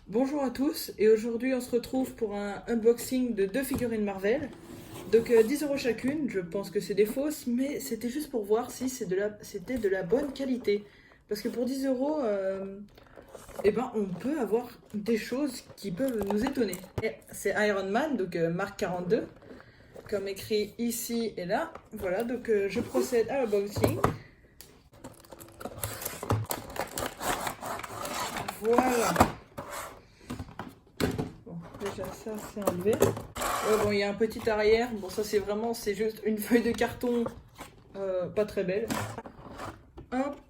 Bonjour à tous, et aujourd'hui on se retrouve pour un unboxing de deux figurines Marvel. Donc 10 € chacune, je pense que c'est des fausses, mais c'était juste pour voir si c'était de la bonne qualité. Parce que pour 10 €, eh ben, on peut avoir des choses qui peuvent nous étonner. Et c'est Iron Man, donc marque 42, comme écrit ici et là. Voilà, donc je procède à l'unboxing. Voilà. Bon, déjà ça c'est enlevé. Ouais, bon, il y a un petit arrière. Bon, ça c'est juste une feuille de carton pas très belle. Hop,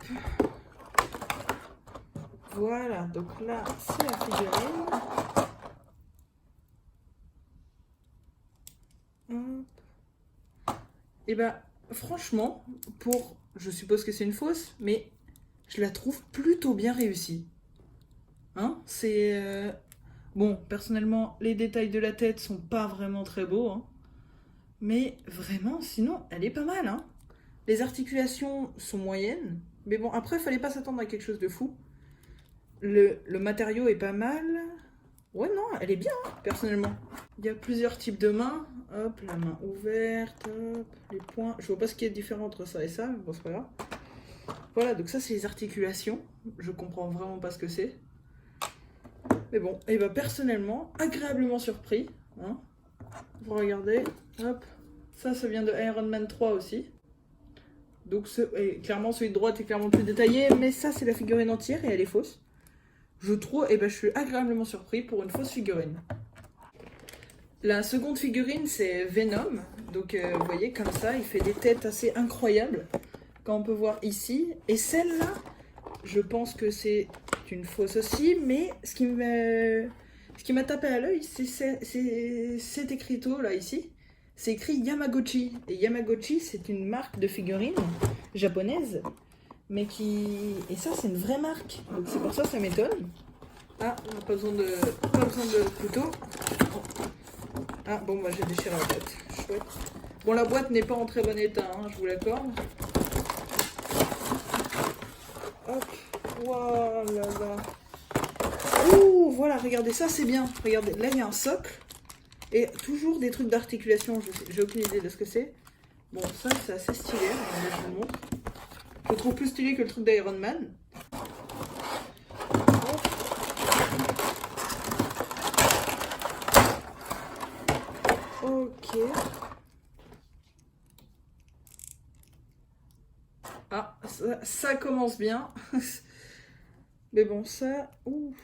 voilà. Donc là, c'est la figurine. Et ben, franchement, je suppose que c'est une fausse, mais je la trouve plutôt bien réussie. Hein, bon, personnellement, les détails de la tête sont pas vraiment très beaux, hein. Mais vraiment, sinon, elle est pas mal, hein. Les articulations sont moyennes, mais bon, après, il fallait pas s'attendre à quelque chose de fou. Le matériau est pas mal. Ouais, non, elle est bien, hein, personnellement. Il y a plusieurs types de mains. Hop, la main ouverte, hop, les poings. Je vois pas ce qui est différent entre ça et ça, mais bon, c'est pas grave. Voilà, donc ça, c'est les articulations. Je comprends vraiment pas ce que c'est. Mais bon, et bah personnellement, agréablement surpris. Hein. Vous regardez, hop. Ça vient de Iron Man 3 aussi. Donc, clairement, celui de droite est clairement plus détaillé, mais ça, c'est la figurine entière et elle est fausse. Je trouve, et ben, je suis agréablement surpris pour une fausse figurine. La seconde figurine, c'est Venom. Donc, vous voyez, comme ça, il fait des têtes assez incroyables, quand on peut voir ici. Et celle-là, je pense que c'est une fausse aussi, mais ce qui m'a tapé à l'œil, c'est cet écriteau là ici. C'est écrit Yamaguchi. Et Yamaguchi, c'est une marque de figurines japonaise, mais qui... Et ça, c'est une vraie marque. Donc c'est pour ça que ça m'étonne. Ah, on n'a pas besoin de couteau. Ah, bon, bah j'ai déchiré la boîte. Chouette. Bon, la boîte n'est pas en très bon état, hein, je vous l'accorde. Hop, voilà. Ouh, voilà, regardez, ça c'est bien. Regardez, là il y a un socle. Et toujours des trucs d'articulation, j'ai aucune idée de ce que c'est. Bon, ça c'est assez stylé, regardez, je vous montre. Je le trouve plus stylé que le truc d'Iron Man. Ok. Ah, ça commence bien. Mais bon, ça... Ouh.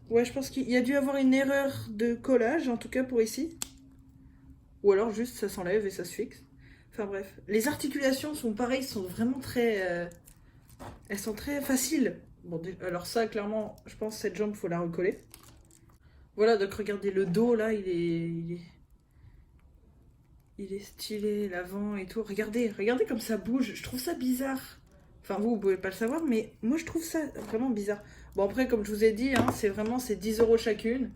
Ouais, je pense qu'il y a dû avoir une erreur de collage, en tout cas pour ici. Ou alors juste ça s'enlève et ça se fixe. Enfin bref. Les articulations sont pareilles, sont vraiment très... elles sont très faciles. Bon, alors ça, clairement, je pense que cette jambe, faut la recoller. Voilà, donc regardez, le dos, là, il est stylé, l'avant et tout. Regardez comme ça bouge. Je trouve ça bizarre. Enfin, vous pouvez pas le savoir, mais moi, je trouve ça vraiment bizarre. Bon, après, comme je vous ai dit, hein, c'est 10 € chacune.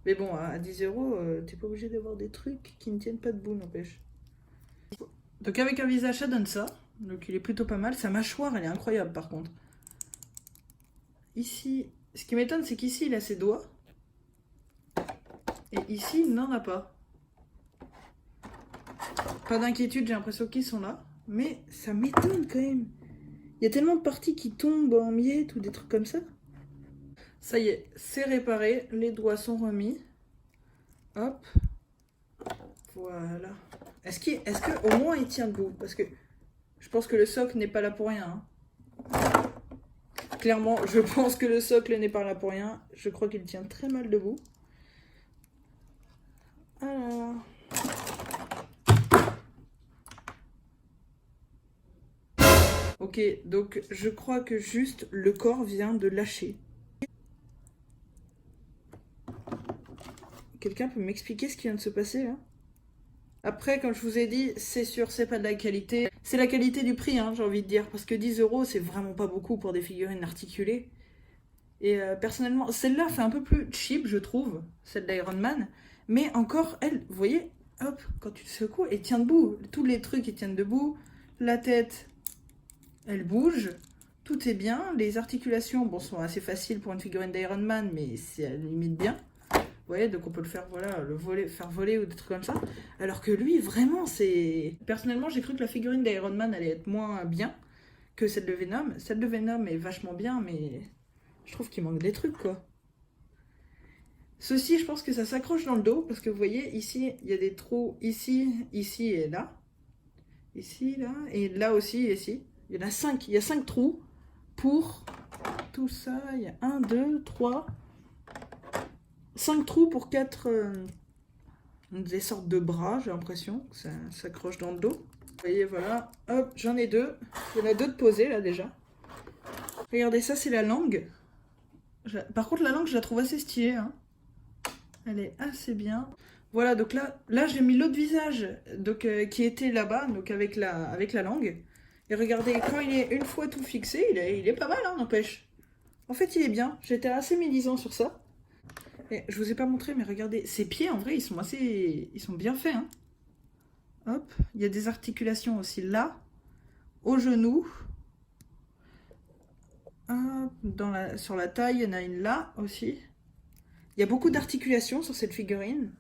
Mais bon, à 10 €, t'es pas obligé d'avoir des trucs qui ne tiennent pas debout, n'empêche. Donc avec un visage, ça donne ça. Donc il est plutôt pas mal. Sa mâchoire, elle est incroyable, par contre. Ici, ce qui m'étonne, c'est qu'ici, il a ses doigts. Et ici, il n'en a pas. Pas d'inquiétude, j'ai l'impression qu'ils sont là. Mais ça m'étonne quand même. Il y a tellement de parties qui tombent en miettes ou des trucs comme ça. Ça y est, c'est réparé. Les doigts sont remis. Hop. Voilà. Est-ce que au moins il tient debout? Parce que je pense que le socle n'est pas là pour rien. Hein. Clairement, je pense que le socle n'est pas là pour rien. Je crois qu'il tient très mal debout. Alors... Ok, donc je crois que juste le corps vient de lâcher. Quelqu'un peut m'expliquer ce qui vient de se passer là? Après, comme je vous ai dit, c'est sûr, c'est pas de la qualité. C'est la qualité du prix, hein, j'ai envie de dire. Parce que 10 €, c'est vraiment pas beaucoup pour des figurines articulées. Et personnellement, celle-là fait un peu plus cheap, je trouve, celle d'Iron Man. Mais encore, elle, vous voyez, hop, quand tu te secoues, elle tient debout. Tous les trucs, ils tiennent debout. La tête, elle bouge. tout est bien. Les articulations, bon, sont assez faciles pour une figurine d'Iron Man, mais c'est à la limite bien. Vous voyez, donc on peut le faire, voilà, faire voler ou des trucs comme ça. Alors que lui, vraiment, c'est... Personnellement, j'ai cru que la figurine d'Iron Man allait être moins bien que celle de Venom. Celle de Venom est vachement bien, mais je trouve qu'il manque des trucs, quoi. Ceci, je pense que ça s'accroche dans le dos, parce que vous voyez, ici, il y a des trous, ici, ici et là. Ici, là, et là aussi, et ici. Il y en a 5, il y a 5 trous pour tout ça. Il y a 1, 2, 3, 5 trous pour 4 des sortes de bras, j'ai l'impression que ça s'accroche dans le dos. Vous voyez, voilà, hop, j'en ai 2. Il y en a 2 de posés, là, déjà. Regardez, ça, c'est la langue. Par contre, la langue, je la trouve assez stylée, hein. Elle est assez bien. Voilà, donc là j'ai mis l'autre visage donc, qui était là-bas, donc avec la langue. Et regardez, quand il est une fois tout fixé, il est pas mal, hein, n'empêche. En fait, il est bien. J'étais assez médisant sur ça. Et je vous ai pas montré, mais regardez, ses pieds, en vrai, ils sont bien faits, hein. Hop, il y a des articulations aussi là, au genou. Hop, sur la taille, il y en a une là aussi. Il y a beaucoup d'articulations sur cette figurine.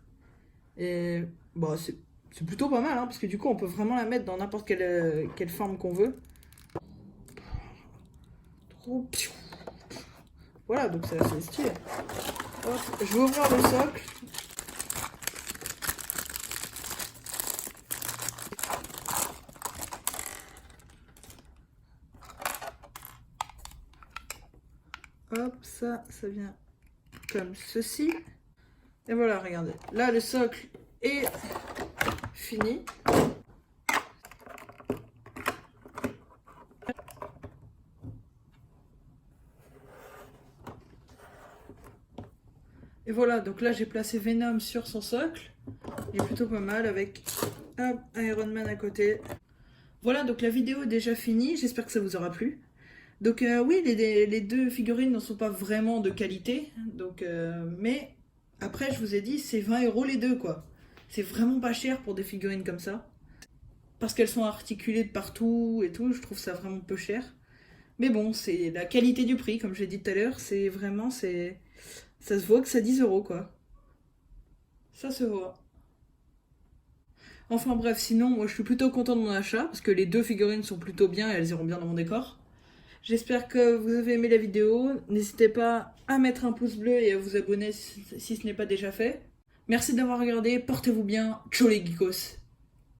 Et bon, c'est plutôt pas mal, hein, parce que du coup, on peut vraiment la mettre dans n'importe quelle forme qu'on veut. Voilà, donc c'est assez stylé. Hop, je vais ouvrir le socle. Hop, ça vient comme ceci. Et voilà, regardez. Là, le socle est fini. Et voilà, donc là, j'ai placé Venom sur son socle. Il est plutôt pas mal avec hop, Iron Man à côté. Voilà, donc la vidéo est déjà finie. J'espère que ça vous aura plu. Donc oui, les 2 figurines ne sont pas vraiment de qualité. Donc, mais après, je vous ai dit, c'est 20 € les 2, quoi. C'est vraiment pas cher pour des figurines comme ça. Parce qu'elles sont articulées de partout et tout, je trouve ça vraiment peu cher. Mais bon, c'est la qualité du prix, comme j'ai dit tout à l'heure. C'est vraiment, ça se voit que c'est 10 €, quoi. Ça se voit. Enfin bref, sinon, moi je suis plutôt content de mon achat, parce que les 2 figurines sont plutôt bien et elles iront bien dans mon décor. J'espère que vous avez aimé la vidéo. N'hésitez pas à mettre un pouce bleu et à vous abonner si ce n'est pas déjà fait. Merci d'avoir regardé, portez-vous bien, ciao les geekos.